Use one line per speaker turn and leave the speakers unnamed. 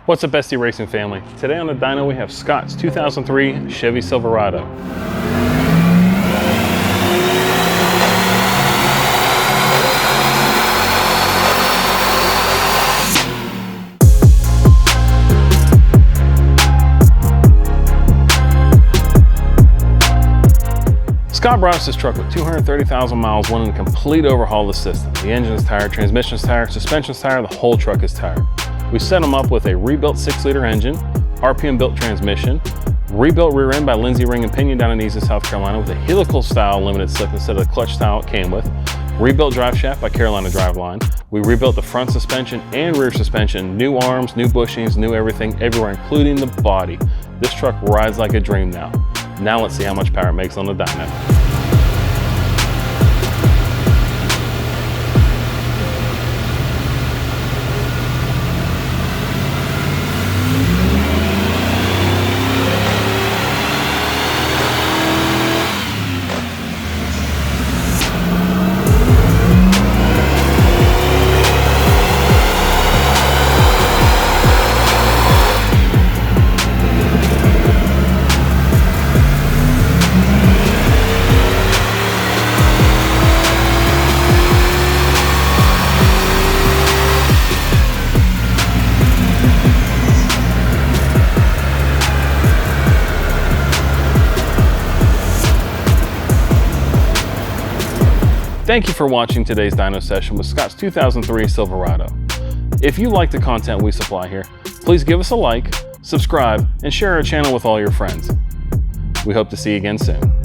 What's up, SD Racing family? Today on the dyno we have Scott's 2003 Chevy Silverado. Scott brought us this truck with 230,000 miles, wanting a complete overhaul of the system. The engine is tired, transmission is tired, suspension is tired, the whole truck is tired. We set him up with a rebuilt 6-liter engine, RPM built transmission, rebuilt rear end by Lindsey Ring and Pinion down in Easton, South Carolina with a helical style limited slip instead of the clutch style it came with, rebuilt driveshaft by Carolina Driveline. We rebuilt the front suspension and rear suspension, new arms, new bushings, new everything, everywhere, including the body. This truck rides like a dream now. Now let's see how much power it makes on the dyno. Thank you for watching today's dyno session with Scott's 2003 Silverado. If you like the content we supply here, please give us a like, subscribe, and share our channel with all your friends. We hope to see you again soon.